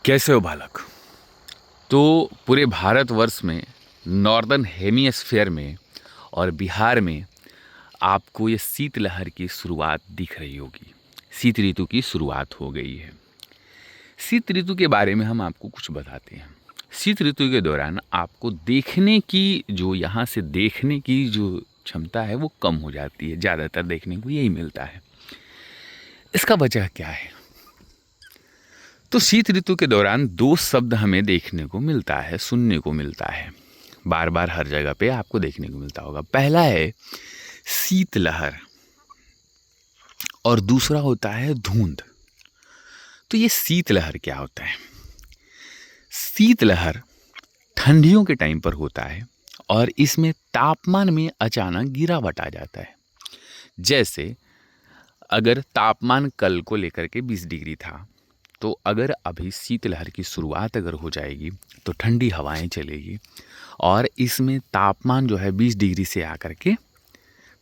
कैसे हो बालक? तो पूरे भारतवर्ष में नॉर्दर्न हेमिस्फीयर में और बिहार में आपको ये शीतलहर की शुरुआत दिख रही होगी। शीत ऋतु की शुरुआत हो गई है। शीत ऋतु के बारे में हम आपको कुछ बताते हैं। शीत ऋतु के दौरान आपको देखने की यहाँ से देखने की जो क्षमता है वो कम हो जाती है। ज़्यादातर देखने को यही मिलता है। इसका वजह क्या है? तो शीत ऋतु के दौरान दो शब्द हमें देखने को मिलता है, सुनने को मिलता है, बार बार हर जगह पे आपको देखने को मिलता होगा। पहला है शीतलहर और दूसरा होता है धुंध। तो ये शीतलहर क्या होता है? शीतलहर ठंडियों के टाइम पर होता है और इसमें तापमान में अचानक गिरावट आ जाता है। जैसे अगर तापमान कल को लेकर के 20 डिग्री था, तो अगर अभी शीतलहर की शुरुआत अगर हो जाएगी तो ठंडी हवाएं चलेगी और इसमें तापमान जो है 20 डिग्री से आकर के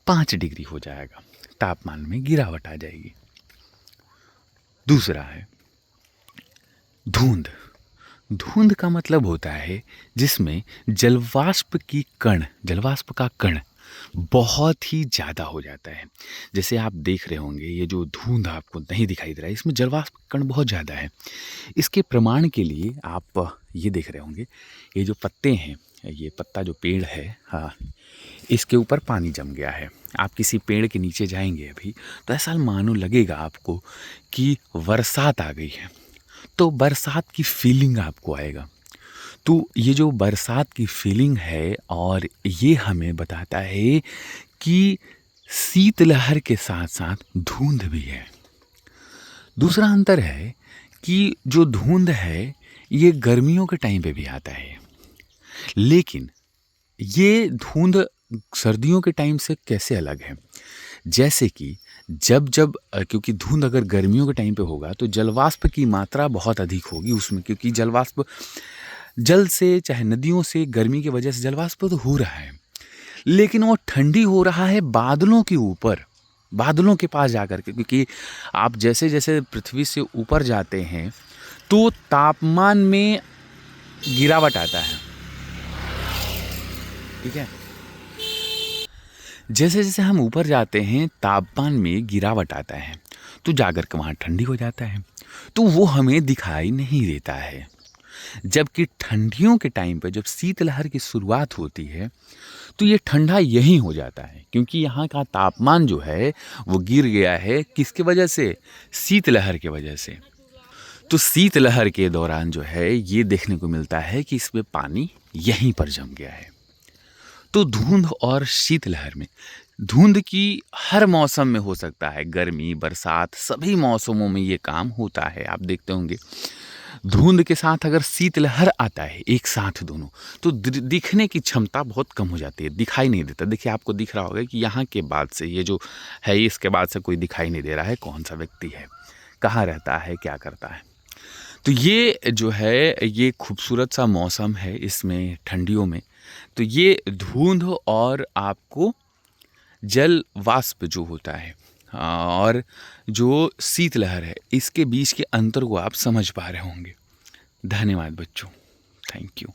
5 डिग्री हो जाएगा। तापमान में गिरावट आ जाएगी। दूसरा है धुंध। धुंध का मतलब होता है जिसमें जलवाष्प का कण बहुत ही ज़्यादा हो जाता है। जैसे आप देख रहे होंगे ये जो धुंध आपको नहीं दिखाई दे रहा है, इसमें जलवाष्प कण बहुत ज़्यादा है। इसके प्रमाण के लिए आप ये देख रहे होंगे, ये जो पत्ते हैं, ये पत्ता जो पेड़ है, हाँ, इसके ऊपर पानी जम गया है। आप किसी पेड़ के नीचे जाएंगे अभी तो ऐसा मानो लगेगा आपको कि बरसात आ गई है। तो बरसात की फीलिंग आपको आएगा। तो ये जो बरसात की फीलिंग है और ये हमें बताता है कि शीतलहर के साथ साथ धुंध भी है। दूसरा अंतर है कि जो धुंध है ये गर्मियों के टाइम पे भी आता है, लेकिन ये धुंध सर्दियों के टाइम से कैसे अलग है? जैसे कि जब जब क्योंकि धुंध अगर गर्मियों के टाइम पे होगा तो जलवाष्प की मात्रा बहुत अधिक होगी उसमें, क्योंकि जलवाष्प जल से चाहे नदियों से गर्मी की वजह से जलवाष्प तो हो रहा है, लेकिन वो ठंडी हो रहा है बादलों के ऊपर, बादलों के पास जाकर के। क्योंकि आप जैसे जैसे पृथ्वी से ऊपर जाते हैं तो तापमान में गिरावट आता है, ठीक है। जैसे जैसे हम ऊपर जाते हैं तापमान में गिरावट आता है तो जाकर के वहाँ ठंडी हो जाता है, तो वो हमें दिखाई नहीं देता है। जबकि ठंडियों के टाइम पर जब शीतलहर की शुरुआत होती है तो ये ठंडा यहीं हो जाता है, क्योंकि यहाँ का तापमान जो है वो गिर गया है। किसकी वजह से? शीतलहर की वजह से। तो शीतलहर के दौरान जो है ये देखने को मिलता है कि इसमें पानी यहीं पर जम गया है। तो धुंध और शीतलहर में, धुंध की हर मौसम में हो सकता है, गर्मी बरसात सभी मौसमों में ये काम होता है। आप देखते होंगे धुंध के साथ अगर शीतलहर आता है एक साथ दोनों, तो दिखने की क्षमता बहुत कम हो जाती है, दिखाई नहीं देता। देखिए आपको दिख रहा होगा कि यहाँ के बाद से ये जो है इसके बाद से कोई दिखाई नहीं दे रहा है कौन सा व्यक्ति है, कहाँ रहता है, क्या करता है। तो ये जो है ये खूबसूरत सा मौसम है इसमें ठंडियों में। तो ये धुंध और आपको जल वाष्प जो होता है और जो शीतलहर है, इसके बीच के अंतर को आप समझ पा रहे होंगे। धन्यवाद बच्चों, थैंक यू।